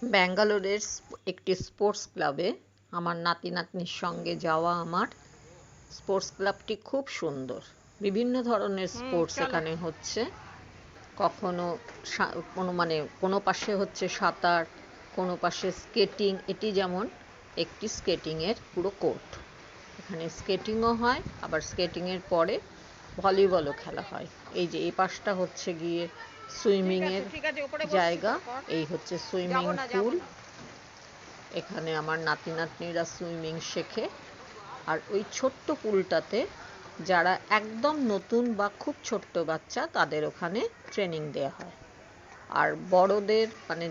ব্যাঙ্গালোরের একটি স্পোর্টস ক্লাবে আমার নাতি নাতনির সঙ্গে যাওয়া আমার স্পোর্টস ক্লাবটি খুব সুন্দর। বিভিন্ন ধরনের স্পোর্টস এখানে হচ্ছে। কখনো কোনো পাশে হচ্ছে সাঁতার, কোনো পাশে স্কেটিং। এটি যেমন একটি স্কেটিংয়ের পুরো কোর্ট। এখানে স্কেটিংও হয়, আবার স্কেটিংয়ের পরে ভলিবলও খেলা হয়। এই যে এই পাশটা হচ্ছে গিয়ে সুইমিংয়ের জায়গা, এই হচ্ছে সুইমিং পুল। এখানে আমার নাতি নাতনিরা সুইমিং শেখে। আর ওই ছোট্ট পুলটাতে যারা একদম নতুন বা খুব ছোট্ট বাচ্চা তাদের ওখানে ট্রেনিং দেওয়া হয়। আর বড়দের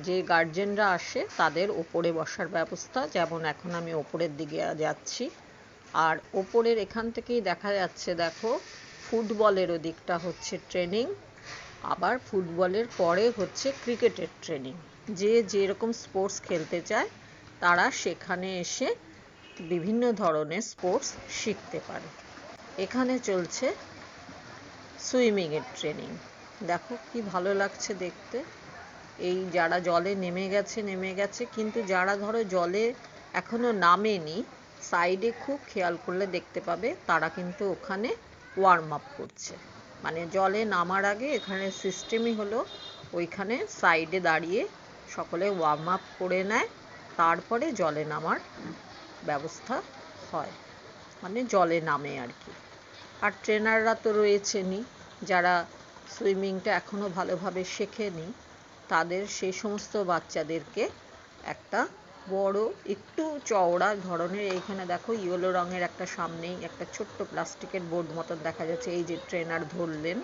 যে গার্জেনরা আসে তাদের ওপরে বসার ব্যবস্থা, যেমন এখন আমি ওপরের দিকে যাচ্ছি। আর ওপরের এখান থেকেই দেখা যাচ্ছে, দেখো, ফুটবলের ওদিকটা হচ্ছে ট্রেনিং, আবার ফুটবলের পরে হচ্ছে ক্রিকেটের ট্রেনিং। যে যেরকম স্পোর্টস খেলতে চায় তারা সেখানে এসে বিভিন্ন ধরনের স্পোর্টস শিখতে পারে। এখানে চলছে সুইমিংয়ের ট্রেনিং। দেখো কি ভালো লাগছে দেখতে। এই যারা জলে নেমে গেছে, কিন্তু যারা ধরো জলে এখনো নামেনি, সাইডে খুব খেয়াল করলে দেখতে পাবে তারা কিন্তু ওখানে ওয়ার্ম আপ করছে। জলে নামার আগে এখানে সিস্টেমই হলো ওইখানে সাইডে দাঁড়িয়ে সকলে ওয়ার্ম আপ করে নেয়, তারপরে জলে নামার ব্যবস্থা হয়, জলে নামে আর কি। আর ট্রেনাররা তো রয়েছেনই, যারা সুইমিংটা এখনও ভালোভাবে শেখেনি তাদের সেই সমস্ত বাচ্চাদেরকে একটা বড় একটু চওড়া ধরনের, এইখানে দেখো ইয়েলো রঙের একটা সামনেই একটা ছোট্ট প্লাস্টিকের বোর্ড মতন দেখা যাচ্ছে। এই যে ট্রেনার ধরলেন,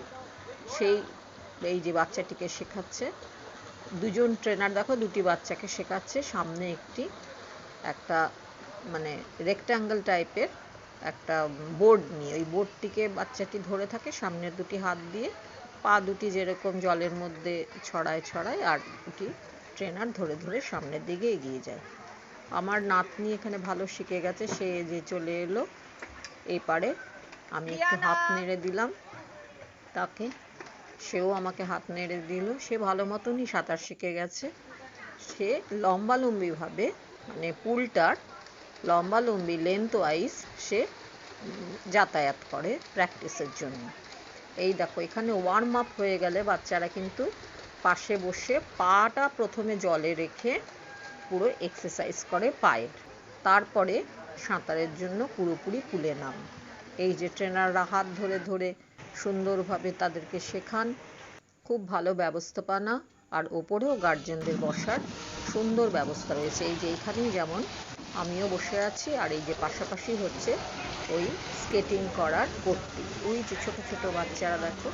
এই যে বাচ্চাটিকে শেখাচ্ছে, দুজন ট্রেনার দেখো দুটি বাচ্চাকে শেখাচ্ছে। সামনে একটা রেক্ট্যাঙ্গেল টাইপের একটা বোর্ড নিয়ে, ওই বোর্ডটিকে বাচ্চাটি ধরে থাকে সামনের দুটি হাত দিয়ে, পা দুটি যেরকম জলের মধ্যে ছড়ায়, আর দুটি ট্রেনার ধরে ধরে সামনের দিকে এগিয়ে যায়। আমার নাতনি এখানে ভালো শিখে গেছে, সে যে চলে এলো এই পারে। আমি একটু হাত নেড়ে দিলাম তাকে, সেও আমাকে হাত নেড়ে দিল। সে ভালো মতনই সাঁতার শিখে গেছে। সে লম্বালম্বিভাবে পুলটার লম্বালম্বি লেন্থ ওয়াইজ সে যাতায়াত করে প্র্যাকটিসের জন্য। এই দেখো এখানে ওয়ার্ম আপ হয়ে গেলে বাচ্চারা কিন্তু পাশে বসে পাটা প্রথমে জলে রেখে পুরো এক্সারসাইজ করে পায়ের, তারপরে সাঁতারের জন্য পুরোপুরি পুলে নামে। এই যে ট্রেনাররা হাত ধরে ধরে সুন্দরভাবে তাদেরকে শেখান, খুব ভালো ব্যবস্থাপনা। আর ওপরেও গার্জেনদের বসার সুন্দর ব্যবস্থা রয়েছে। এই যে এইখানেই যেমন আমিও বসে আছি, আর এই যে পাশাপাশি হচ্ছে ওই স্কেটিং করার কোর্টটি। ওই যে ছোট ছোট বাচ্চারা দেখো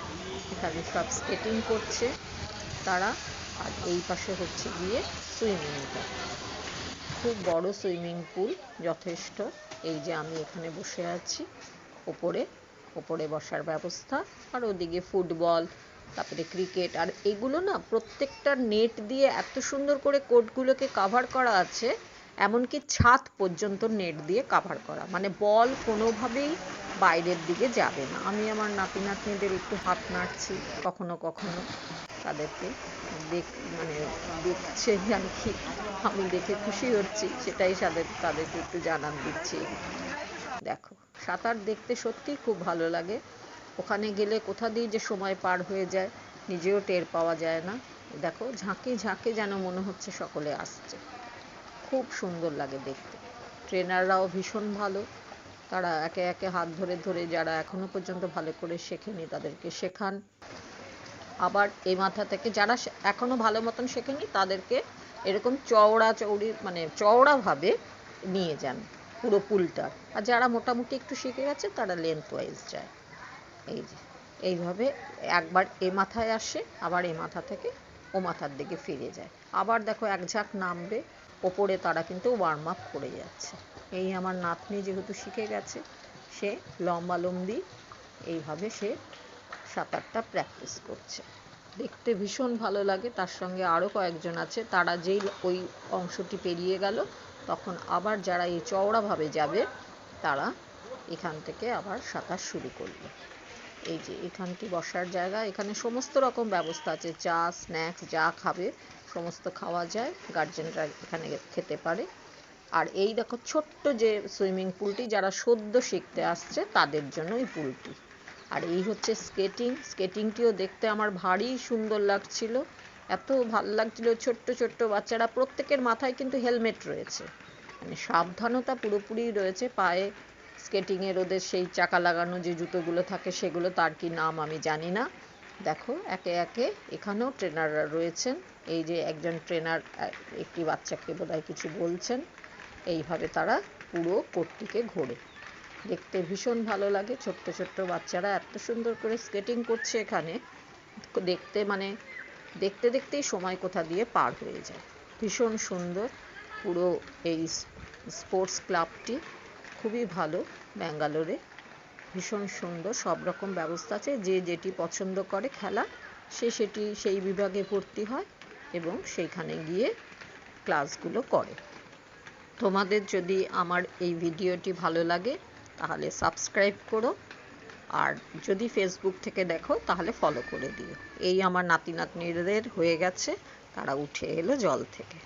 এখানে সব স্কেটিং করছে তারা। আর এই পাশে হচ্ছে গিয়ে সুইমিংটা, খুব বড় সুইমিং পুল, যথেষ্ট। এই যে আমি এখানে বসে আছি, ওপরে বসার ব্যবস্থা, আর ওদিকে ফুটবল, তারপরে ক্রিকেট। আর এগুলো না প্রত্যেকটা নেট দিয়ে এত সুন্দর করে কোর্টগুলোকে কাভার করা আছে, এমনকি ছাদ পর্যন্ত নেট দিয়ে কাভার করা, বল কোনোভাবেই বাইরের দিকে যাবে না। আমি আমার নাতি নাতনিদের একটু হাত নাড়ছি কখনো কখনো, তাদেরকে দেখছে আর কি, আমি দেখে খুশি হচ্ছি, সেটাই তাদেরকে একটু জানান দিচ্ছি। দেখো সাঁতার দেখতে সত্যিই খুব ভালো লাগে। ওখানে গেলে কোথা দিয়ে যে সময় পার হয়ে যায় নিজেও টের পাওয়া যায় না। দেখো ঝাঁকে ঝাঁকে যেন মনে হচ্ছে সকলে আসছে, খুব সুন্দর লাগে দেখতে। ট্রেনাররাও ভীষণ ভালো, তারা একে একে হাত ধরে ধরে যারা এখনো পর্যন্ত ভালো করে শেখেনি তাদেরকে শেখান। আবার এই মাথা থেকে যারা এখনো ভালো মতন শেখেনি তাদেরকে এরকম চওড়াভাবে নিয়ে যান পুরো পুলটার। আর যারা মোটামুটি একটু শিখে গেছে তারা লেন্থ ওয়াইজ যায়। এই যে এইভাবে একবার এ মাথায় আসে, আবার এ মাথা থেকে ও মাথার দিকে ফিরে যায়। আবার দেখো এক ঝাঁক নামবে ওপরে, তারা কিন্তু ওয়ার্ম আপ করে যাচ্ছে। এই আমার নাতনি যেহেতু শিখে গেছে, সে লম্বালম্বি এইভাবে সে সাঁতারটা প্র্যাকটিস করছে। দেখতে ভীষণ ভালো লাগে। তার সঙ্গে আরও কয়েকজন আছে, তারা যেই ওই অংশটি পেরিয়ে গেল তখন আবার যারা এই চওড়াভাবে যাবে তারা এখান থেকে আবার সাঁতার শুরু করবে। এই যে এখানটি বসার জায়গা, এখানে সমস্ত রকম ব্যবস্থা আছে, চা স্ন্যাক্স যা খাবে সমস্ত খাওয়া যায়, গার্জেনরা এখানে খেতে পারে। আর এই দেখো ছোট্ট যে সুইমিং পুলটি, যারা সদ্য শিখতে আসছে তাদের জন্য এই পুলটি। আর এই হচ্ছে স্কেটিংটিও দেখতে আমার ভারী সুন্দর লাগছিল, এত ভালো লাগছিল। ছোট্ট ছোট্ট বাচ্চারা, প্রত্যেকের মাথায় কিন্তু হেলমেট রয়েছে, মানে সাবধানতা পুরোপুরি রয়েছে। পায়ে স্কেটিংয়ের ওদের সেই চাকা লাগানো যে জুতোগুলো থাকে সেগুলো, তার কি নাম আমি জানি না। দেখো একে একে এখানেও ট্রেনাররা রয়েছেন। এই যে একজন ট্রেনার একটি বাচ্চাকে বোধহয় কিছু বলছেন। এইভাবে তারা পুরো কোর্টটিকে ঘোরে, দেখতে ভীষণ ভালো লাগে। ছোট্ট ছোট্ট বাচ্চারা এত সুন্দর করে স্কেটিং করছে এখানে, দেখতে মানে দেখতে দেখতেই সময় কোথা দিয়ে পার হয়ে যায়। ভীষণ সুন্দর পুরো এই স্পোর্টস ক্লাবটি, খুবই ভালো। ব্যাঙ্গালোরে ভীষণ সুন্দর, সব রকম ব্যবস্থা আছে। যে যেটি পছন্দ করে খেলা, সে সেটি সেই বিভাগে ভর্তি হয় এবং সেইখানে গিয়ে ক্লাসগুলো করে। তোমাদের যদি আমার এই ভিডিওটি ভালো লাগে তাহলে সাবস্ক্রাইব করো, আর যদি ফেসবুক থেকে দেখো তাহলে ফলো করে দিও। এই আমার নাতি নাতনিদের হয়ে গেছে, তারা উঠে এলো জল থেকে।